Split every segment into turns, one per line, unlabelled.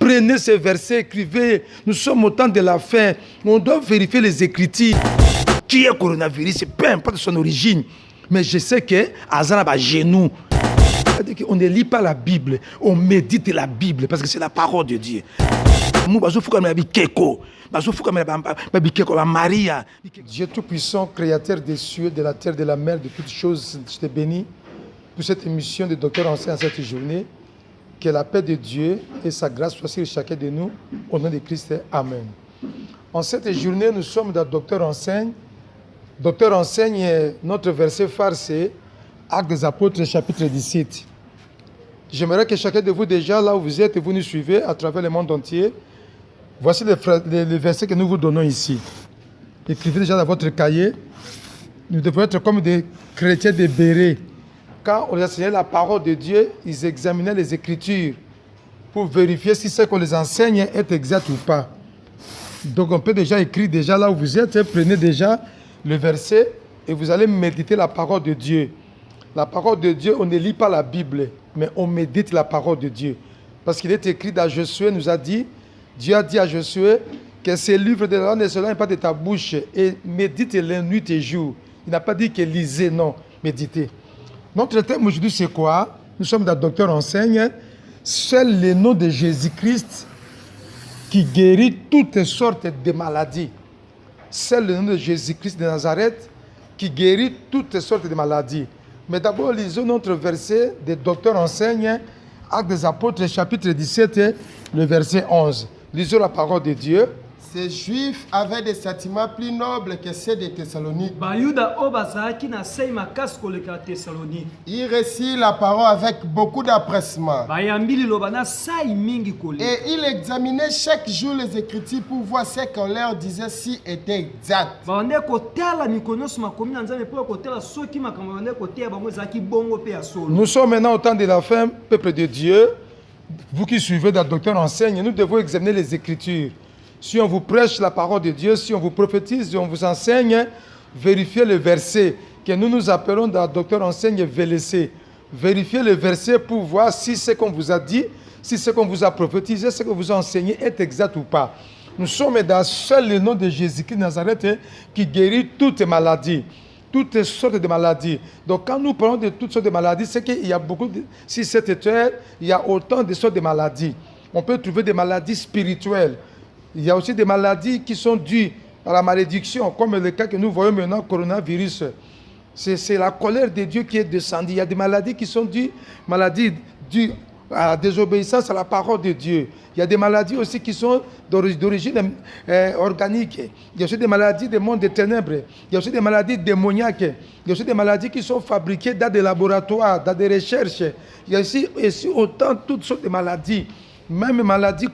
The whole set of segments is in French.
Prenez ces versets, écrivez. Nous sommes au temps de la fin. On doit vérifier les Écritures. Qui est coronavirus? Peu importe son origine. Mais je sais que Azana va genou. On ne lit pas la Bible, on médite la Bible parce que c'est la parole de Dieu. Dieu Tout-Puissant, Créateur des cieux, de la terre, de la mer, de toutes choses, je te bénis pour cette émission de Docteur Enseigne en cette journée. Que la paix de Dieu et sa grâce soient sur chacun de nous. Au nom de Christ, Amen. En cette journée, nous sommes dans Docteur Enseigne. Docteur Enseigne, notre verset phare, c'est Actes des Apôtres, chapitre 17. J'aimerais que chacun de vous, déjà, là où vous êtes, vous nous suivez à travers le monde entier. Voici les versets que nous vous donnons ici. Écrivez déjà dans votre cahier. Nous devons être comme des chrétiens de Béret. Quand on les enseignait la parole de Dieu, ils examinaient les Écritures pour vérifier si ce qu'on les enseigne est exact ou pas. Donc on peut déjà écrire déjà là où vous êtes. Prenez déjà le verset et vous allez méditer la parole de Dieu. La parole de Dieu, on ne lit pas la Bible, mais on médite la parole de Dieu. Parce qu'il est écrit dans Josué, nous a dit, Dieu a dit à Josué que ces livres de la loi ne s'éloignent pas de ta bouche et médite-les nuit et jour. Il n'a pas dit que lisez, non, méditez. Notre thème aujourd'hui, c'est quoi? Nous sommes dans Docteur Enseigne. Seul le nom de Jésus-Christ qui guérit toutes sortes de maladies. Seul le nom de Jésus-Christ de Nazareth qui guérit toutes sortes de maladies. Mais d'abord, lisons notre verset de Docteur Enseigne, Actes des Apôtres, chapitre 17, le verset 11. Lisons la parole de Dieu.
Ces Juifs avaient des sentiments plus nobles que ceux des Thessaloniques. Ils récirent la parole avec beaucoup d'empressement. Et ils examinaient chaque jour les Écritures pour voir ce qu'on leur disait si était exact.
Nous sommes maintenant au temps de la fin, peuple de Dieu. Vous qui suivez dans Docteur Enseigne, nous devons examiner les Écritures. Si on vous prêche la parole de Dieu, si on vous prophétise, si on vous enseigne, vérifiez le verset que nous appelons dans Docteur Enseigne VLC. Vérifiez le verset pour voir si ce qu'on vous a dit, si ce qu'on vous a prophétisé, ce que vous a enseigné est exact ou pas. Nous sommes dans seul le nom de Jésus-Christ de Nazareth qui guérit toutes les maladies. Toutes sortes de maladies. Donc quand nous parlons de toutes sortes de maladies, c'est qu'il y a beaucoup de... Si cette terre, il y a autant de sortes de maladies. On peut trouver des maladies spirituelles. Il y a aussi des maladies qui sont dues à la malédiction, comme le cas que nous voyons maintenant, coronavirus. C'est la colère de Dieu qui est descendue. Il y a des maladies qui sont dues à la désobéissance à la parole de Dieu. Il y a des maladies aussi qui sont d'origine organique. Il y a aussi des maladies des mondes des ténèbres. Il y a aussi des maladies démoniaques. Il y a aussi des maladies qui sont fabriquées dans des laboratoires, dans des recherches. Il y a aussi autant toutes sortes de maladies. Même maladie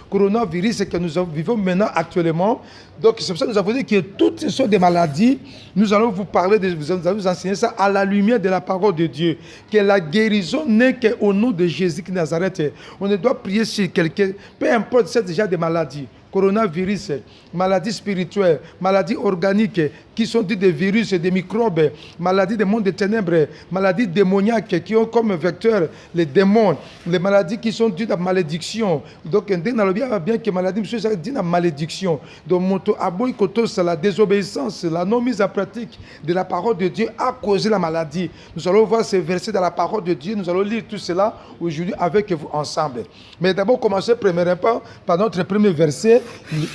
coronavirus que nous vivons maintenant actuellement. Donc c'est pour ça que nous avons dit que toutes sortes de maladies, nous allons vous parler, nous allons vous enseigner ça à la lumière de la parole de Dieu. Que la guérison n'est qu'au nom de Jésus de Nazareth. On ne doit prier sur quelqu'un, peu importe, c'est déjà des maladies. Coronavirus, maladies spirituelles, maladies organiques qui sont dites des virus et des microbes, maladies des mondes des ténèbres, maladies démoniaques qui ont comme vecteur les démons, les maladies qui sont dues à malédiction. Donc, dans le bien que maladie, c'est dit à malédiction. Donc, moto aboy kotos, la désobéissance, la non mise en pratique de la parole de Dieu a causé la maladie. Nous allons voir ces versets dans la parole de Dieu. Nous allons lire tout cela aujourd'hui avec vous ensemble. Mais d'abord, commencer premièrement par notre premier verset.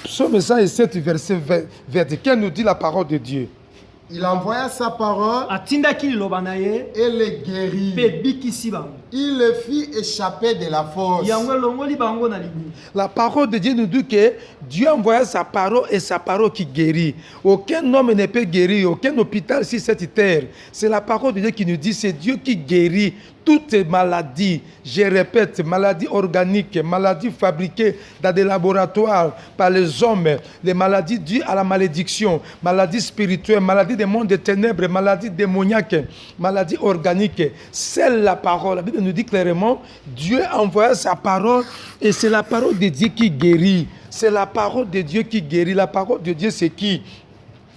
Psaume 107, verset vertical nous dit la parole de Dieu.
Il envoya sa parole et les guérit. Il le fit échapper de la fosse.
La parole de Dieu nous dit que Dieu envoya sa parole et sa parole qui guérit. Aucun homme ne peut guérir, aucun hôpital sur cette terre. C'est la parole de Dieu qui nous dit, c'est Dieu qui guérit toutes les maladies. Je répète, maladies organiques, maladies fabriquées dans des laboratoires par les hommes, les maladies dues à la malédiction, maladies spirituelles, maladies des mondes des ténèbres, maladies démoniaques, maladies organiques. C'est la parole. La Bible nous dit clairement, Dieu envoie sa parole et c'est la parole de Dieu qui guérit. C'est la parole de Dieu qui guérit. La parole de Dieu, c'est qui?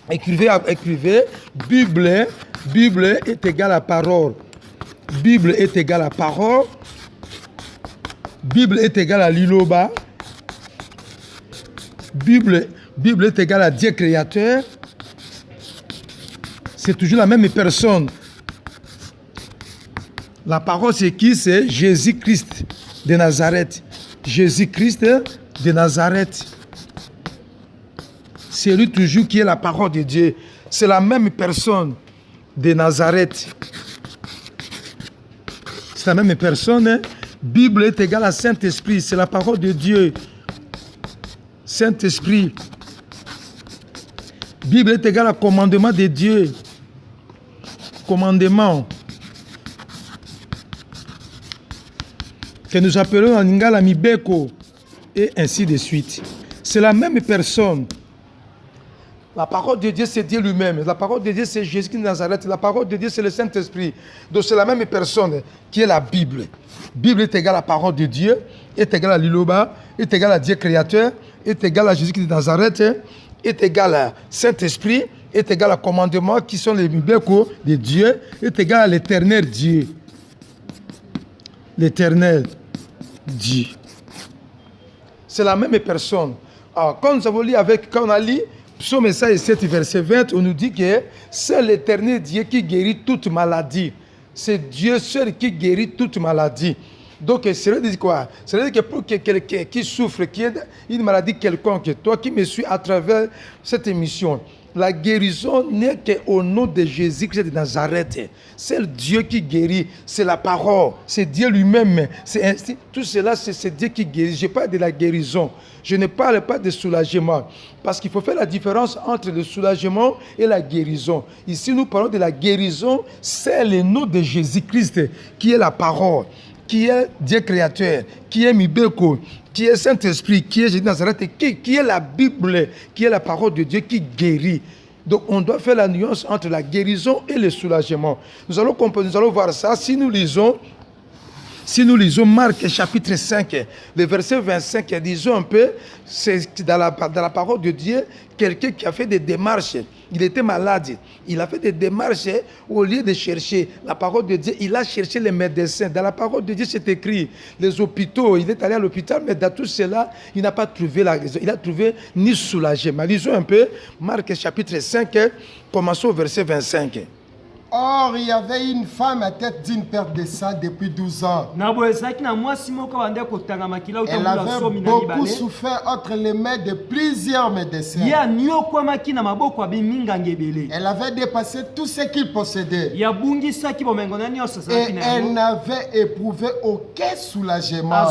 Écrivez, Bible est égale à parole. Bible est égale à parole. Bible est égale à Liloba. Bible est égale à Dieu créateur. C'est toujours la même personne. La parole, c'est qui? C'est Jésus-Christ de Nazareth. Jésus-Christ de Nazareth. C'est lui toujours qui est la parole de Dieu. C'est la même personne de Nazareth. C'est la même personne. Hein? Bible est égale à Saint-Esprit. C'est la parole de Dieu. Saint-Esprit. Bible est égale à commandement de Dieu. Commandement. Que nous appelons en Lingala Mibeko. Et ainsi de suite. C'est la même personne. La parole de Dieu, c'est Dieu lui-même. La parole de Dieu, c'est Jésus de Nazareth. La parole de Dieu, c'est le Saint-Esprit. Donc, c'est la même personne qui est la Bible. Bible est égale à la parole de Dieu, est égale à Liloba, est égale à Dieu créateur, est égale à Jésus de Nazareth, est égale à Saint-Esprit, est égale à commandement qui sont les Mibeko de Dieu, est égale à l'éternel Dieu. L'éternel Dieu. C'est la même personne. Alors, quand nous avons lu quand on a lu Psaume 7, verset 20, on nous dit que c'est l'éternel Dieu qui guérit toute maladie. C'est Dieu seul qui guérit toute maladie. Donc, cela dit quoi? Cela dit que pour que quelqu'un qui souffre, qui ait une maladie quelconque, toi qui me suis à travers cette émission, la guérison n'est qu'au nom de Jésus-Christ de Nazareth. C'est Dieu qui guérit, c'est la parole, c'est Dieu lui-même. Tout cela, c'est Dieu qui guérit. Je parle de la guérison. Je ne parle pas de soulagement. Parce qu'il faut faire la différence entre le soulagement et la guérison. Ici, nous parlons de la guérison. C'est le nom de Jésus-Christ qui est la parole, qui est Dieu créateur, qui est Mibeko, qui est Saint-Esprit, qui est Jésus de Nazareth, qui est la Bible, qui est la parole de Dieu qui guérit. Donc on doit faire la nuance entre la guérison et le soulagement. Nous allons voir ça si nous lisons Marc chapitre 5, le verset 25, disons un peu, c'est dans la parole de Dieu, quelqu'un qui a fait des démarches. Il était malade. Il a fait des démarches au lieu de chercher la parole de Dieu. Il a cherché les médecins. Dans la parole de Dieu, c'est écrit les hôpitaux. Il est allé à l'hôpital, mais dans tout cela, il n'a pas trouvé la raison. Il a trouvé ni soulagement. Lisons un peu Marc chapitre 5, commençons au verset 25.
Or, il y avait une femme à tête d'une perte de sang depuis 12 ans. Elle avait beaucoup souffert entre les mains de plusieurs médecins. Elle avait dépassé tout ce qu'il possédait. Et elle n'avait éprouvé aucun soulagement.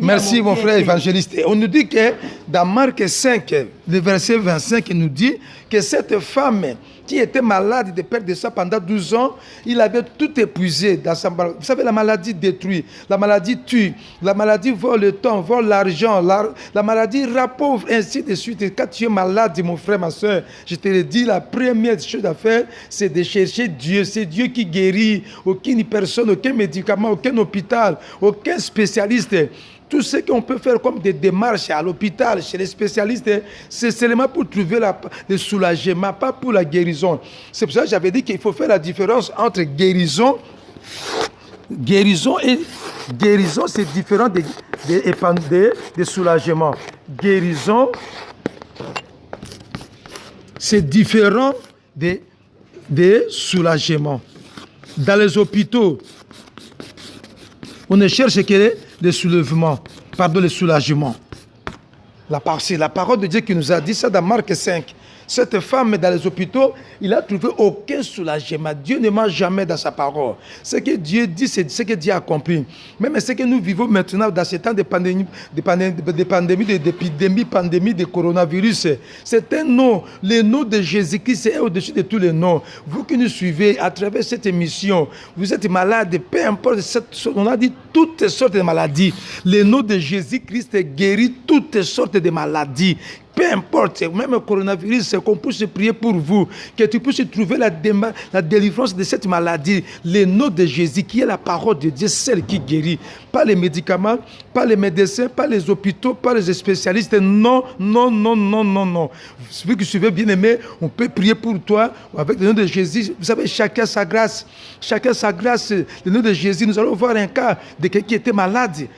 Merci mon frère évangéliste. On nous dit que dans Marc 5, le verset 25, il nous dit que cette femme qui était malade de perte de sang pendant 12 ans, il avait tout épuisé dans sa maladie. Vous savez, la maladie détruit, la maladie tue, la maladie vole le temps, vole l'argent, la maladie rappauvre, ainsi de suite. Et quand tu es malade, mon frère, ma soeur, je te le dis, la première chose à faire, c'est de chercher Dieu. C'est Dieu qui guérit. Aucune personne, aucun médicament, aucun hôpital, aucun spécialiste. Tout ce qu'on peut faire comme des démarches à l'hôpital, chez les spécialistes, c'est seulement pour trouver le soulagement, pas pour la guérison. C'est pour ça que j'avais dit qu'il faut faire la différence entre guérison et guérison, c'est différent de soulagement. Guérison, c'est différent de soulagement. Dans les hôpitaux, on ne cherche que le soulèvement, le soulagement. C'est la parole de Dieu qui nous a dit ça dans Marc 5. Cette femme dans les hôpitaux, il n'a trouvé aucun soulagement. Dieu ne ment jamais dans sa parole. Ce que Dieu dit, c'est ce que Dieu accomplit. Même ce que nous vivons maintenant dans ces temps de pandémie, de coronavirus, c'est un nom. Le nom de Jésus-Christ est au-dessus de tous les noms. Vous qui nous suivez à travers cette émission, vous êtes malade, peu importe, on a dit toutes sortes de maladies. Le nom de Jésus-Christ guérit toutes sortes de maladies. peu importe, même le coronavirus, c'est qu'on puisse prier pour vous, que tu puisses trouver la délivrance de cette maladie. Le nom de Jésus, qui est la parole de Dieu, celle qui guérit. Pas les médicaments, pas les médecins, pas les hôpitaux, pas les spécialistes. Non, non, non, non, non, non. Celui qui suivait bien aimé, on peut prier pour toi avec le nom de Jésus. Vous savez, chacun sa grâce. Chacun sa grâce. Le nom de Jésus, nous allons voir un cas de quelqu'un qui était malade.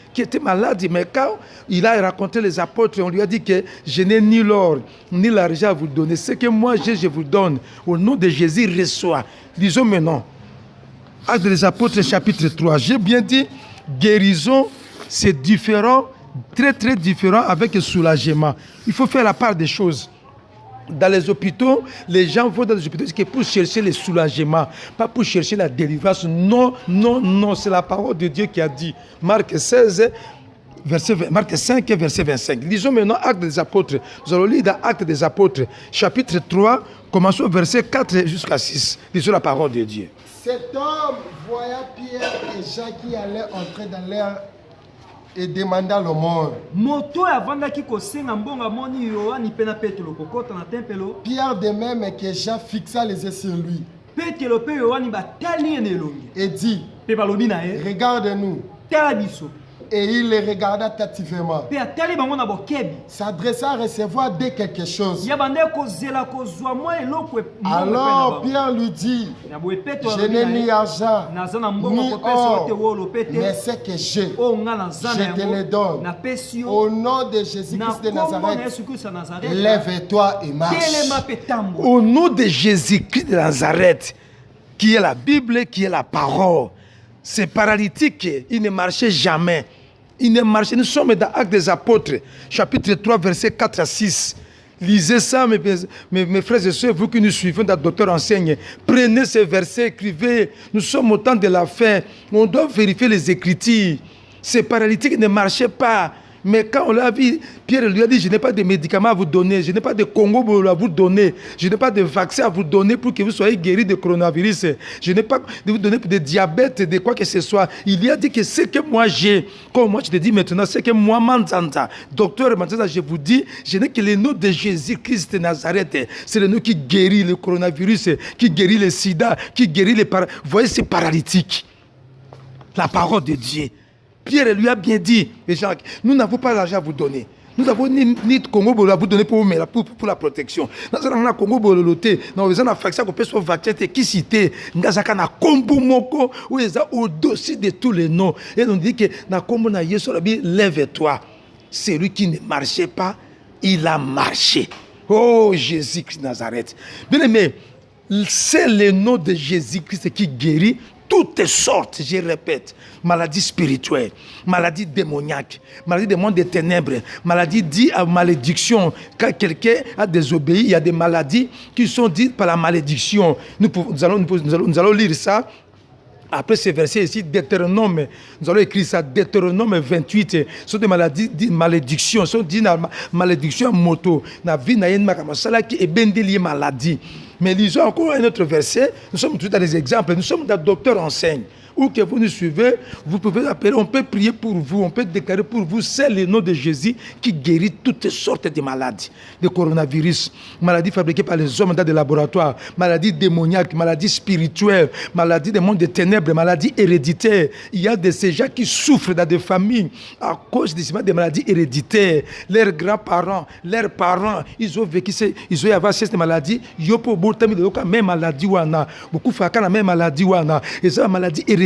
Mais quand il a raconté les apôtres, on lui a dit que je n'ai ni l'or, ni l'argent à vous donner. Ce que moi j'ai, je vous donne. Au nom de Jésus, reçois. Lisons maintenant. Actes des apôtres, chapitre 3. J'ai bien dit, guérison, c'est différent, très très différent avec le soulagement. Il faut faire la part des choses. Dans les hôpitaux, les gens vont dans les hôpitaux pour chercher le soulagement, pas pour chercher la délivrance. Non, non, non, c'est la parole de Dieu qui a dit. Marc 16, Marc 5, verset 25. Lisons maintenant Actes des apôtres. Nous allons lire dans Actes des apôtres, chapitre 3, commençons au verset 4 jusqu'à 6. Lisons la parole de Dieu.
Cet homme voya Pierre et Jean qui allaient entrer dans l'air et demanda l'aumône. Pierre de même que Jean fixa les yeux sur lui et dit, regarde-nous. Et il les regarda attentivement. S'adressa à recevoir dès quelque chose. Alors Pierre lui dit, je n'ai ni argent, ni or, mais ce que j'ai, je te le donne. Au nom de Jésus-Christ de Nazareth, lève-toi et marche.
Au nom de Jésus-Christ de Nazareth, qui est la Bible, qui est la parole. Ces paralytiques, ils ne marchaient jamais. Ils ne marchaient. Nous sommes dans Actes des apôtres, chapitre 3, versets 4 à 6. Lisez ça, mes frères et sœurs, vous qui nous suivez, notre docteur enseigne. Prenez ces versets, écrivez. Nous sommes au temps de la fin. On doit vérifier les Écritures. Ces paralytiques ne marchaient pas. Mais quand on l'a vu, Pierre lui a dit, je n'ai pas de médicaments à vous donner, je n'ai pas de Congo à vous donner, je n'ai pas de vaccin à vous donner pour que vous soyez guéris de coronavirus, je n'ai pas de vous donner de diabète, de quoi que ce soit. Il lui a dit que ce que moi j'ai, comme moi je te dis maintenant, c'est que moi, Manzanta, docteur Manzanta, je vous dis, je n'ai que le nom de Jésus-Christ de Nazareth. C'est le nom qui guérit le coronavirus, qui guérit le sida, qui guérit les Vous voyez ces paralytiques. La parole de Dieu. Pierre lui a bien dit, Jacques, nous n'avons pas d'argent à vous donner. Nous n'avons ni de Congo à vous donner pour la protection. Nous avons Congo nous avons un vaccin qu'on peut se vacciner qui cité. Nous avons un combo moko où ils sont au-dessus de tous les noms. Et on dit que na combo na Yesu lève-toi. Celui qui ne marchait pas, il a marché. Oh Jésus-Christ Nazareth. Bien aimé, c'est le nom de Jésus-Christ qui guérit toutes sortes, je répète, maladies spirituelles, maladies démoniaques, maladies des mondes des ténèbres, maladies dites à malédiction. Quand quelqu'un a désobéi, il y a des maladies qui sont dites par la malédiction. Nous allons lire ça. Après ce verset ici, Deutéronome, nous allons écrire ça, Deutéronome 28, ce sont des maladies dites malédiction, ce sont des malédictions moto. Na vie na yen makamasala qui est ben lié maladie. Mais lisons encore un autre verset. Nous sommes tous dans des exemples. Nous sommes dans Docteur Enseigne. Où que vous nous suivez, vous pouvez appeler, on peut prier pour vous, on peut déclarer pour vous. C'est le nom de Jésus qui guérit toutes sortes de maladies. De coronavirus, maladies fabriquées par les hommes dans des laboratoires, maladies démoniaques, maladies spirituelles, maladies des mondes des ténèbres, maladies héréditaires. Il y a de ces gens qui souffrent dans des familles à cause des maladies héréditaires. Leurs grands-parents, leurs parents, ils ont vécu, ils ont eu ces maladies. Ils ont même maladie wana, beaucoup de même maladie wana. Ils ont une maladie héréditaire.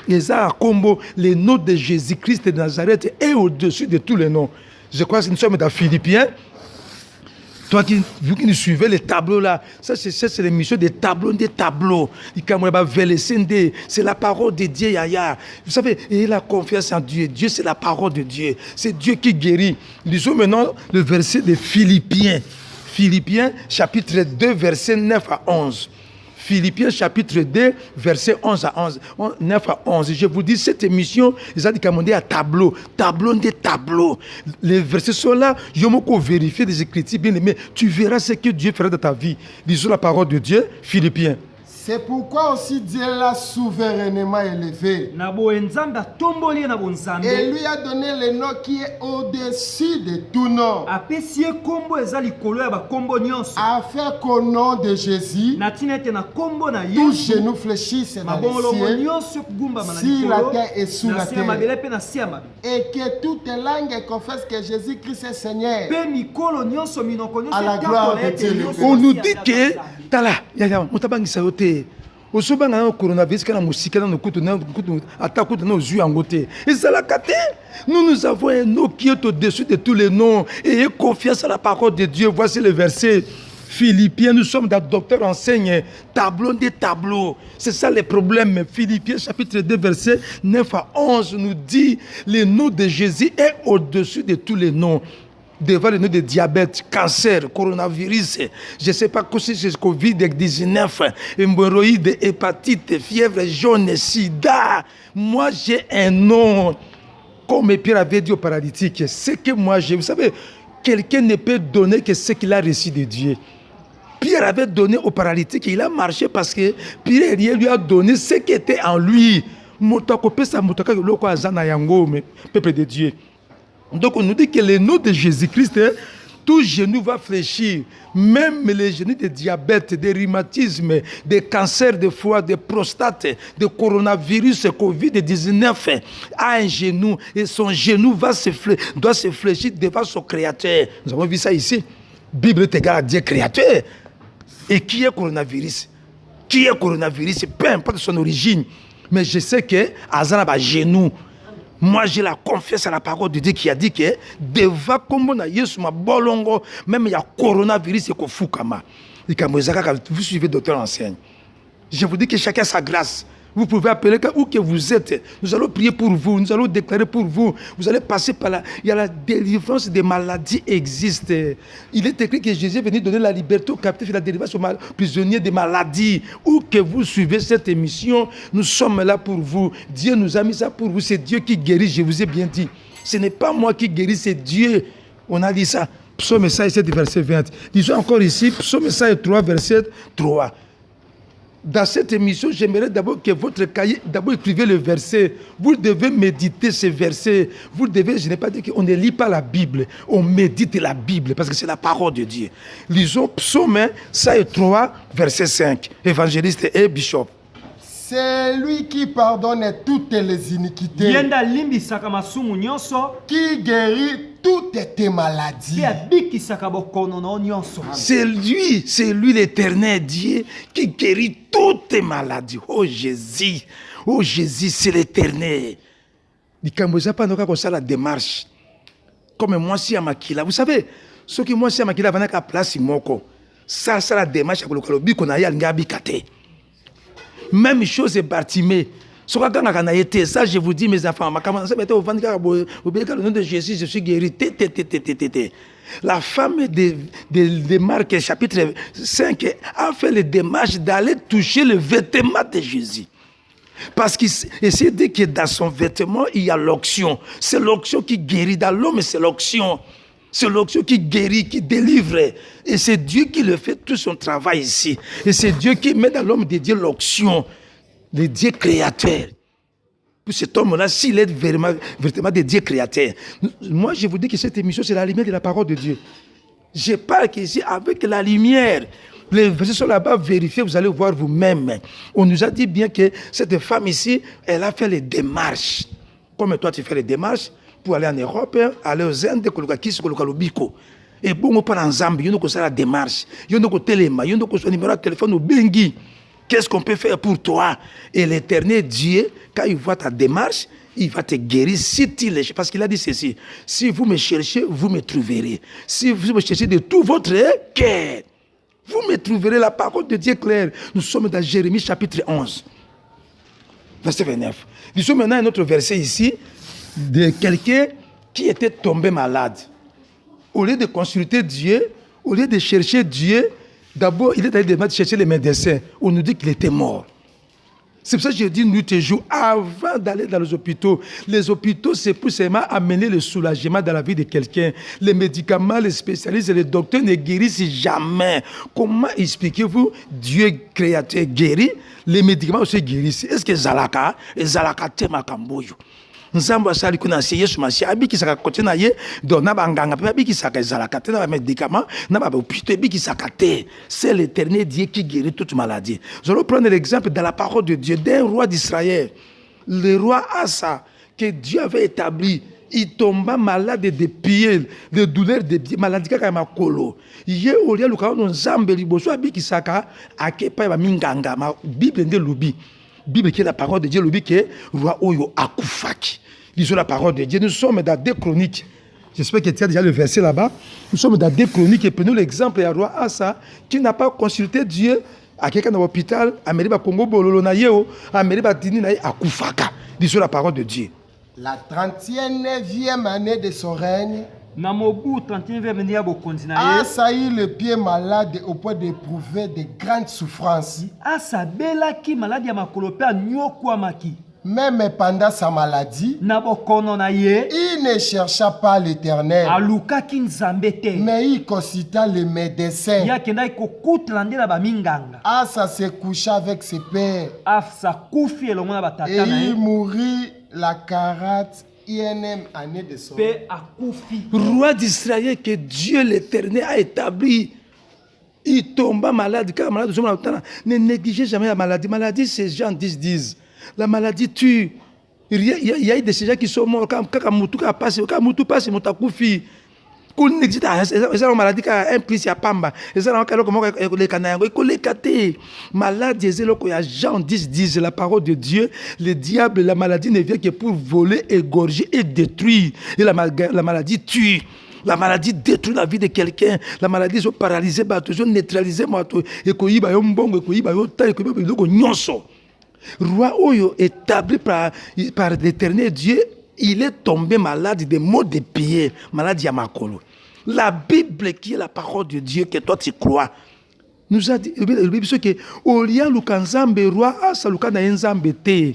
Ils ont un combo. Le nom de Jésus-Christ de Nazareth est au-dessus de tous les noms. Je crois que nous sommes dans Philippiens. Toi vous qui nous suivez les tableaux là, ça c'est l'émission des tableaux, c'est la parole de Dieu, Yaya. Vous savez, et la confiance en Dieu. Dieu, c'est la parole de Dieu. C'est Dieu qui guérit. Lisons maintenant le verset de Philippiens. Philippiens, chapitre 2, verset 9 à 11. Philippiens chapitre 2, verset 11 à 11, 9 à 11. Je vous dis, cette émission, ils ont demandé à tableau des tableaux. Les versets sont là, je vais vérifier des écritures bien aimés. Tu verras ce que Dieu fera dans ta vie. Lisons la parole de Dieu, Philippiens.
C'est pourquoi aussi Dieu l'a souverainement élevé. Et lui a donné le nom qui est au-dessus de tout nom. Afin qu'au nom de Jésus, tout genou fléchisse dans les cieux, sur la terre et sous la terre. Et que toute langue confesse que Jésus-Christ est Seigneur. À la gloire de Dieu.
On nous dit que tala ya mutabangisa yote osobanga na coronavirus kana musika na kutu na atakutu na ozu angote ezalaka te. Nous avons un nom qui est au-dessus de tous les noms et ayez confiance à la parole de Dieu. Voici le verset Philippiens, nous sommes des docteurs enseignants, tableau des tableaux. C'est ça le problème. Philippiens chapitre 2 verset 9 à 11 nous dit le nom de Jésus est au-dessus de tous les noms. Devant le nom de diabète, cancer, coronavirus, je ne sais pas si c'est Covid-19, hémorroïdes, hépatite, fièvre jaune, sida. Moi, j'ai un nom. Comme Pierre avait dit au paralytique, ce que moi j'ai. Vous savez, quelqu'un ne peut donner que ce qu'il a reçu de Dieu. Pierre avait donné au paralytique, il a marché parce que Pierre lui a donné ce qui était en lui. Peuple de Dieu. Donc on nous dit que le nom de Jésus-Christ, tout genou va fléchir, même les genoux de diabète, de rhumatisme, de cancer de foie, de prostate, de coronavirus, Covid-19, a un genou et son genou doit se fléchir devant son Créateur. Nous avons vu ça ici. Bible est égale à Dieu Créateur. Et qui est coronavirus? Qui est coronavirus? Peu importe son origine. Mais je sais que Azana a un genou. Moi, j'ai la confiance à la parole de Dieu qui a dit que devant comme na Yesu ma bolongo, même il y a coronavirus et kofukama. Vous suivez docteur enseigne. Je vous dis que chacun sa grâce. Vous pouvez appeler où que vous êtes. Nous allons prier pour vous. Nous allons déclarer pour vous. Vous allez passer par là. Il y a la délivrance des maladies existe. Il est écrit que Jésus est venu donner la liberté aux captifs et la délivrance aux prisonniers des maladies. Où que vous suivez cette émission, nous sommes là pour vous. Dieu nous a mis ça pour vous. C'est Dieu qui guérit, je vous ai bien dit. Ce n'est pas moi qui guéris, c'est Dieu. On a dit ça. Psaume 7, verset 20. Disons encore ici, Psaume 3, verset 3. Dans cette émission, j'aimerais d'abord que votre cahier, d'abord écrivez le verset. Vous devez méditer ce verset. Vous devez, je n'ai pas dit qu'on ne lit pas la Bible, on médite la Bible parce que c'est la parole de Dieu. Lisons Psaume 3, verset 5. Évangéliste et bishop.
C'est lui qui pardonne toutes les iniquités, qui guérit toutes tes maladies.
C'est lui l'Éternel Dieu qui guérit toutes tes maladies. Oh Jésus, c'est l'Éternel. La démarche. Comme moi, si à Makila, vous savez, ce que moi, si à Makila, va place Moko. Ça, c'est la démarche pour le qu'on a eu à Ngabikate. Même chose est Bartimée. Ça, je vous dis, mes enfants, le nom de Jésus, je suis guéri. La femme de Marc, chapitre 5, a fait les démarches d'aller toucher le vêtement de Jésus. Parce qu'il s'est dit que dans son vêtement, il y a l'onction. C'est l'onction qui guérit. Dans l'homme, c'est l'onction. C'est l'onction qui guérit, qui délivre. Et c'est Dieu qui le fait tout son travail ici. Et c'est Dieu qui met dans l'homme de Dieu l'onction, le Dieu créateur. Pour cet homme-là, s'il est véritablement de Dieu créateur. Moi, je vous dis que cette émission, c'est la lumière de la parole de Dieu. Je parle ici avec la lumière. Les versets sont là-bas, vérifiez, vous allez voir vous-même. On nous a dit bien que cette femme ici, elle a fait les démarches. Comme toi, tu fais les démarches pour aller en Europe, aller aux Indes, et bon, on parle en Zambie, on a la démarche, on a téléma, on a numéro de téléphone au Bengi. Qu'est-ce qu'on peut faire pour toi? Et l'Éternel Dieu, quand il voit ta démarche, il va te guérir si tu le cherches. Parce qu'il a dit ceci: si vous me cherchez, vous me trouverez. Si vous me cherchez de tout votre cœur, vous me trouverez. La parole de Dieu claire. Nous sommes dans Jérémie chapitre 11, verset 29. Nous sommes maintenant un autre verset ici de quelqu'un qui était tombé malade. Au lieu de consulter Dieu, au lieu de chercher Dieu, d'abord il est allé chercher les médecins. On nous dit qu'il était mort. C'est pour ça que je dis nuit et jour, avant d'aller dans les hôpitaux, c'est pour seulement amener le soulagement dans la vie de quelqu'un. Les médicaments, les spécialistes et les docteurs ne guérissent jamais. Comment expliquez-vous Dieu créateur guérit, les médicaments aussi guérissent? Est-ce que Zalaka tema kamboyo? Nzambo asali kuna Yesu Masiya abiki saka kote na ye donc na banganga pe abiki saka Zalaka te na médicaments na ba hôpital abiki saka te. C'est l'Éternel Dieu qui guérit toute maladie. Je vais prendre l'exemple dans la parole de Dieu d'un roi d'Israël, le roi Asa, que Dieu avait établi. Il tomba malade de pieds, de douleurs de pieds, maladie kaka makolo. Ye olia luka no Nzambe liboso abiki saka akepa ba minganga ma Bible nde lubi. Bible qui est la parole de Dieu lubi que roi oyo akufaki. Lisons la parole de Dieu. Nous sommes dans 2 Chroniques. J'espère que tu as déjà le verset là-bas. Nous sommes dans 2 Chroniques et prenons l'exemple du roi Asa qui n'a pas consulté Dieu à quelqu'un dans l'hôpital, à Meriba Congo Bololo na yeo, à Meriba Dini na akufaka. Lisons la parole de Dieu.
La 39e année de son règne, Asa eut le pied malade au point d'éprouver de grandes souffrances. Même pendant sa maladie, il ne chercha pas l'Éternel, mais il consulta les médecins. Asa se coucha avec ses pères et il mourut la 41e année de son règne.
Roi d'Israël que Dieu l'Éternel a établi. Il tomba malade. Car malade, ne négligez jamais la maladie. Maladie, c'est Jean 10. La maladie tue. Il y a des gens qui sont morts. Quand Moutou passe, Moutakufi. Quand on existe, la maladie qui a un prix, il y a Pamba. Maladie, c'est Jean 10, la parole de Dieu. Le diable, la maladie ne vient que pour voler, égorger et détruire. Et la maladie tue. La maladie détruit la vie de quelqu'un. La maladie est paralysée, neutralisée. Roi Oyo, établi par l'Éternel Dieu, il est tombé malade de maux de pieds, malade Yamakolo. La Bible qui est la parole de Dieu que toi tu crois, nous a dit, la Bible que Olia Lukanzambe, roi Asa Lukana Nzambe te.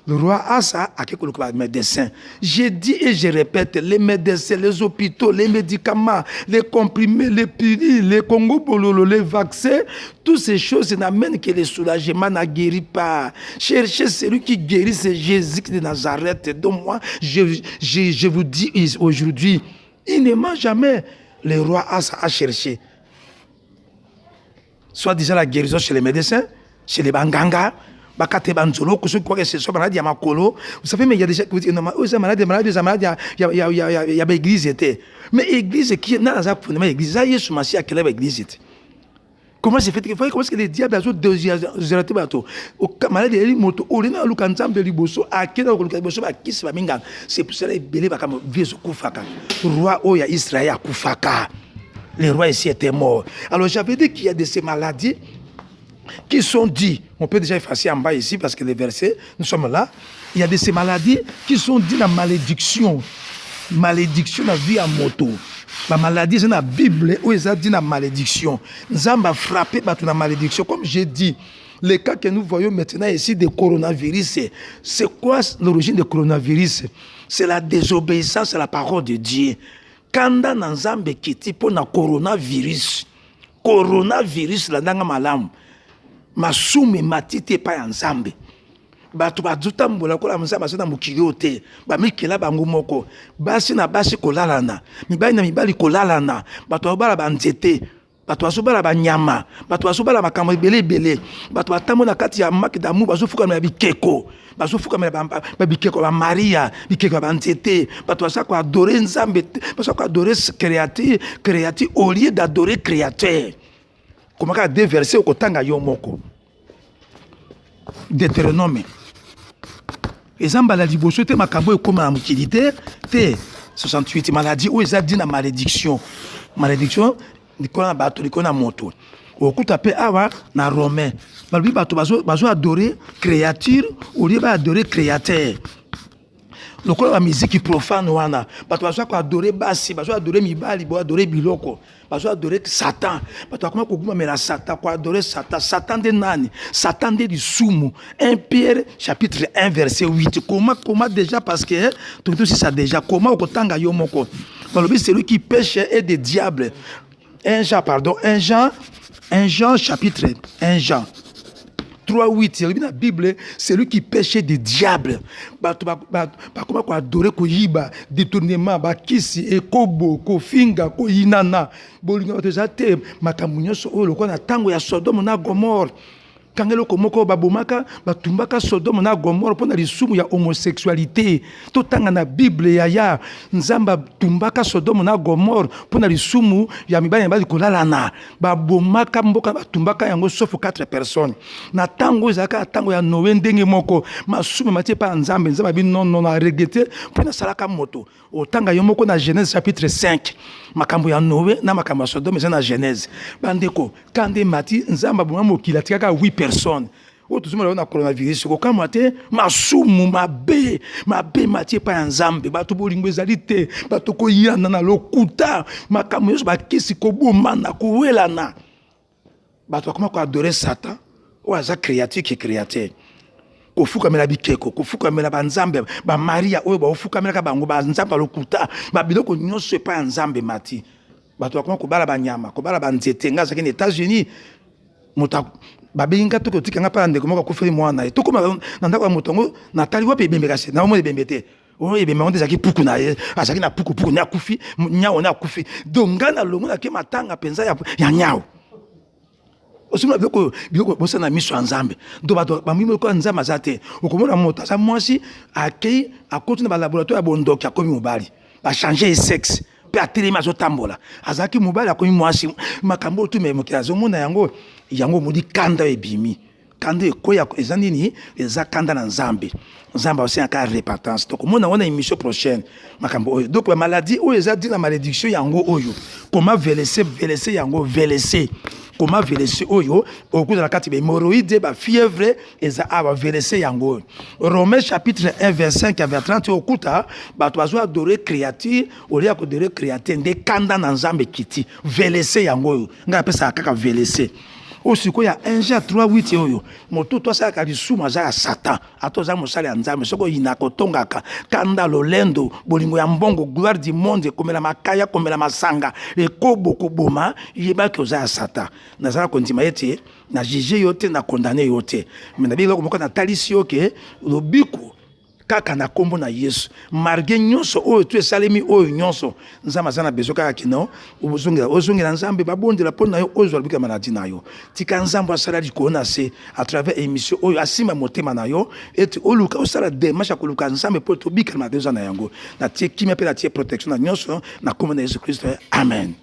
Le roi Asa a quelques médecins. Je dis et je répète, les médecins, les hôpitaux, les médicaments, les comprimés, les pilules, les Congo Bololo, les vaccins, toutes ces choses n'amènent que le soulagement n'a guéri pas. Cherchez celui qui guérit, c'est Jésus de Nazareth. Donc moi, je vous dis aujourd'hui, il ne ment jamais. Le roi Asa a cherché. Soit disant la guérison chez les médecins, chez les banganga, vous savez, mais il y a des gens qui disent malade, il y a l'église. Mais l'église qui est dans l'église, l'église. Comment c'est fait? Comment est-ce que les diables ont deux malades, c'est pour cela que roi Oya Israël Kufaka. Le roi ici était mort. Alors j'avais dit qu'il y a de ces maladies qui sont dites, on peut déjà effacer en bas ici parce que les versets, nous sommes là. Il y a de ces maladies qui sont dites la malédiction. Malédiction la vie en moto. La maladie, c'est la Bible où ils ont dit la malédiction. Nous avons frappé par la malédiction. Comme j'ai dit, les cas que nous voyons maintenant ici de coronavirus, c'est quoi l'origine du coronavirus? C'est la désobéissance à la parole de Dieu. Quand dans Nzambe kiti pour na coronavirus, la ndanga malamu. Masume matite pa ya Nzambe bato bazutambola kola Nzambe asona mukili te ba mikela bango moko basi na basi kolalana mibali na mibali kolalana bato babala banzete bato bazobala banyama bato bazobala makambo ebele bato batamona kati ya maki damu bazofuka na bikeko bazofuka na bikeko ba Maria bikeko banzete bato basako adorer Nzambe basako adorer créateur au lieu d'adorer créateur. Comment on a déversé au Kotanga Yomoko Deutéronome. Et ça, la liboso, te makabo comme la utilité, te 68 maladies où ils ont dit la malédiction. Malédiction, ils connaissent bateau, ils connaissent moto. Au coup tapé awa na romain. Balbi bateau bazo adorer créature au lieu d'adorer créateur. lokola la musique profane wana bato bazo ko adorer basi bazo adorer mibali bo adorer biloko bazo adorer Satan bato akoma ko guma mela Satan ko adorer Satan de nani Satan de lisumu 1 Pierre chapitre 1 verset 8 comment déjà parce que tout si ça déjà comment ko tanga yo moko balobi celui qui pêche est des diables 1 Jean chapitre 1 Jean 3:8, la Bible, c'est lui qui pêchait des diables. Comment quoi adorer ko yiba, détournement, ba kisi, ekobo, ko finga, ko inana. Bolinga tezate makamunyo so o lokona na tango ya Sodome na Gomorre. Kangelo komoko babomaka batumbaka Sodome na Gomorre pona lisumu ya homosexualité. To tanga na Bible ya nzamba tumbaka Sodome na Gomorre pona lisumu ya mibali mbali kolalana. Babomaka mboka batumbaka yango sauf 4 personnes. Na tango zaka tango ya Noé ndenge moko masumu matie pa nzambe bi non na regretter pona salaka moto. Otanga yo moko na Genèse chapitre 5. Makambo ya Noé na makambo ya Sodome na Genèse. Bandeko kande mati nzamba boma mokila tikaka 8 personnes. Otuzuma na coronavirus ko kamate masumu mabe matie pa nzambe bato bolingo ezali te bato ko yina na lokuta makambo yo bakisi ko bomana ko welana bato akoma ko adorer Satan o aza créature qui créateur kofuka mela bikeko kofuka mela banzambe ba Maria oyo ba ofuka mela ka bango ba nzamba lokuta ba biloko nyonso pa nzambe mati bato akoma ko bala banyama ko bala banzete ngaza kene États-Unis mota babinga to kotika ngapa ndeko moko kufeli mwana to koma na ndako motongo natali wapi bembeka se na mo bembete o ebe monde zaki puku na ye azaki na puku na kufi nyao na kufi donga na longo na ke matanga penza ya nyao osuma biloko bosa na miso nzambe ndo bato bamimi ko nzamba zate okomona moto sa mwasi akei akoti na ba laboratoire ya bondoki akomi mobali ba changer sexe pe atelema zo tambola azaki mobali akomi mwasi makambo tu memo kiazo mona yango modi kanda ebimi kanda ekoya ezanini eza kanda na nzambe aussi en cas repentance donc mona on a une émission prochaine makambo oyo donc la maladie oyo eza dit la malédiction yango oyo comment veleser yango veleser comment veleser oyo au cours de la carte hémorroïde ba fièvre eza aba veleser yango Romains chapitre 1 verset 5 à 30 okuta ba toazo adorer créature au lieu adorer créateur nde kanda na nzambe kiti veleser yango nga pesa kaka veleser osiko ya 1 Jean 3:8 oyo moto to saka lisumu za Satan atoza mosala ya nzambe soko inakotongaka kanda lolendo bolingo ya mbongo gloire du monde komela makaya komela masanga ekobo koboma yeba ke oza Satan nazala kondima yete na juger yote na condamner yote mena biloko moko na talisi yoke lobiku kaka na kombo na Yesu marge nyonso oyo tu esalemi oyo nyonso nzamba zana bezo kaka kino ozongela nzambe babondela pona yo ozo albika maladi na yo tika nzambo asala likona se à travers émission oyo asima motema na yo et oluka osala démarche koluka nzambe po to bika na bezo na yango na tie kimia pe na tie protection na nyonso na kombo na Yesu Kristo amen.